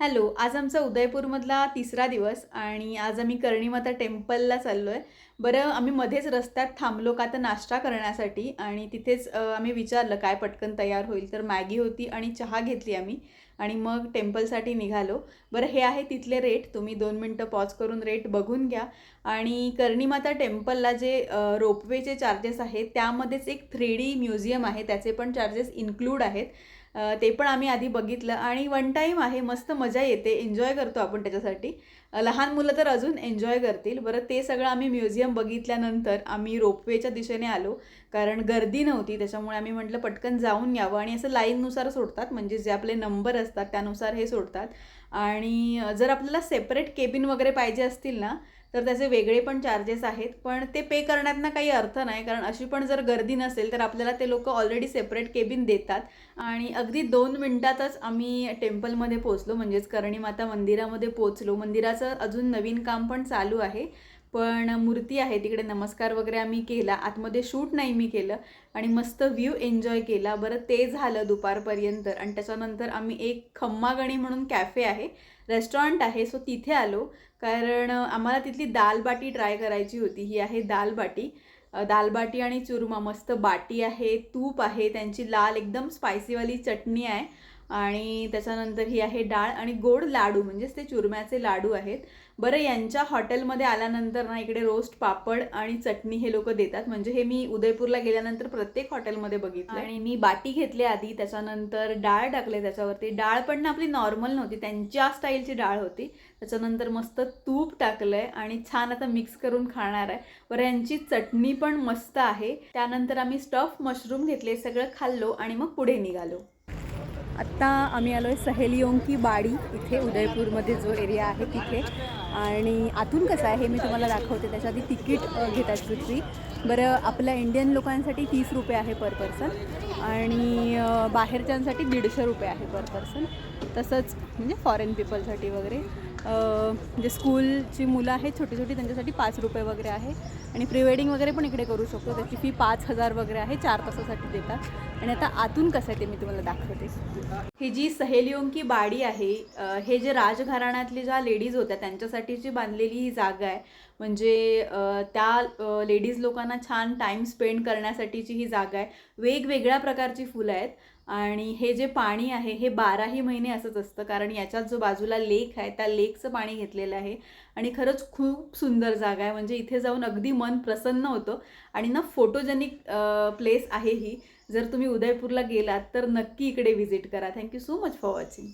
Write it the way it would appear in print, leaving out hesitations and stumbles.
Hello, आज आमचा उदयपूरमधला तिसरा दिवस आणि आज आम्ही कर्णीमाता टेम्पलला चाललो आहे. बरं, आम्ही मध्येच रस्त्यात थांबलो का तर नाश्ता करण्यासाठी आणि तिथेच आम्ही विचारलं काय पटकन तयार होईल, तर मॅगी होती आणि चहा घेतली आम्ही आणि मग टेम्पलसाठी निघालो. बरं, हे आहे तिथले रेट. तुम्ही 2 मिनटं पॉज करून रेट बघून घ्या. आणि कर्णीमाता टेम्पलला जे रोपवेचे चार्जेस आहेत, त्यामध्येच एक 3D म्युझियम आहे, त्याचे पण चार्जेस इन्क्लूड आहेत. ते पण आम्ही आधी बघितलं आणि वन टाईम आहे, मस्त मजा येते, एन्जॉय करतो आपण त्याच्यासाठी. लहान मुलं तर अजून एन्जॉय करतील. बरं, ते सगळं आम्ही म्युझियम बघितल्यानंतर आम्ही रोपवेच्या दिशेने आलो, कारण गर्दी नव्हती. त्याच्यामुळे आम्ही म्हटलं पटकन जाऊन यावं आणि असं लाईननुसार सोडतात, म्हणजे जे आपले नंबर असतात त्यानुसार हे सोडतात. आणि जर आपल्याला सेपरेट केबिन वगैरे पाहिजे असतील ना, तर त्याचे वेगळे पण चार्जेस आहेत, पण ते पे करण्यात ना काही अर्थ नाही, कारण अशी पण जर गर्दी नसेल तर आपल्याला ते लोक ऑलरेडी सेपरेट केबिन देतात. आणि अगदी 2 मिनिटातच आम्ही टेम्पलमध्ये पोचलो, म्हणजेच कर्णीमाता मंदिरामध्ये पोचलो. मंदिराचं अजून नवीन काम पण चालू आहे, पण मूर्ती आहे तिकडे, नमस्कार वगैरे आम्ही केला. आतमध्ये शूट नाही मी केलं आणि मस्त व्ह्यू एन्जॉय केला. बरं, ते झालं दुपारपर्यंत आणि त्याच्यानंतर आम्ही एक खम्मागणी म्हणून कॅफे आहे, रेस्टॉरंट आहे, सो तिथे आलो, कारण आम्हाला तिथली दाल बाटी ट्राय करायची होती. ही आहे दाल बाटी. दाल बाटी आणि चुरमा, मस्त बाटी आहे, तूप आहे, त्यांची लाल एकदम स्पायसीवाली चटणी आहे आणि त्याच्यानंतर ही आहे डाळ आणि गोड लाडू, म्हणजेच ते चुरम्याचे लाडू आहेत. बरं, यांच्या हॉटेलमध्ये आल्यानंतर ना इकडे रोस्ट पापड आणि चटणी हे लोक देतात, म्हणजे हे मी उदयपूरला गेल्यानंतर प्रत्येक हॉटेलमध्ये बघितलं. आणि मी बाटी घेतली आधी, त्याच्यानंतर डाळ टाकले त्याच्यावरती. डाळ पण ना आपली नॉर्मल नव्हती, त्यांच्या स्टाईलची डाळ होती. त्याच्यानंतर मस्त तूप टाकलंय आणि छान आता मिक्स करून खाणार आहे. बरं, यांची चटणी पण मस्त आहे. त्यानंतर आम्ही स्टफ मशरूम घेतले, सगळं खाल्लो आणि मग पुढे निघालो. आत्ता आम्ही आलो आहे सहेलियों की बाडी इथे, उदयपूरमध्ये जो एरिया आहे तिथे. आणि आतून कसं आहे हे मी तुम्हाला दाखवते. त्याच्या आधी तिकीट घेतात पृथ्वी. बरं, आपल्या इंडियन लोकांसाठी 30 रुपये आहे पर पर्सन आणि बाहेरच्यांसाठी 150 रुपये आहे पर पर्सन. तसंच म्हणजे फॉरेन पीपलसाठी वगैरे, जे स्कूलची मुलं आहेत छोटी छोटी त्यांच्यासाठी 5 रुपये वगैरे आहे. आणि प्री वेडिंग वगैरे पण इकडे करू शकतो, त्याची फी 5,000 वगैरे आहे, 4 तासासाठी देतात. आणि आता आतून कसं आहे ते मी तुम्हाला दाखवते. ही जी सहेलियों की बाडी आहे, हे जे राजघराण्यातली ज्या लेडीज होत्या त्यांच्यासाठीची बांधलेली ही जागा आहे. म्हणजे त्या लेडीज लोकांना छान टाईम स्पेंड करण्यासाठीची ही जागा आहे. वेगवेगळ्या प्रकारची फुलं आहेत आणि हे जे पाणी आहे हे 12ही महिने असंच असतं, कारण याच्यात जो बाजूला लेक आहे त्या लेकचं पाणी घेतलेलं आहे. आणि खरंच खूप सुंदर जागा आहे, म्हणजे इथे जाऊन अगदी मन प्रसन्न होतं. आणि ना फोटोजेनिक प्लेस आहे ही. जर तुम्ही उदयपूरला गेलात तर नक्की इकडे व्हिजिट करा. Thank you so much for watching.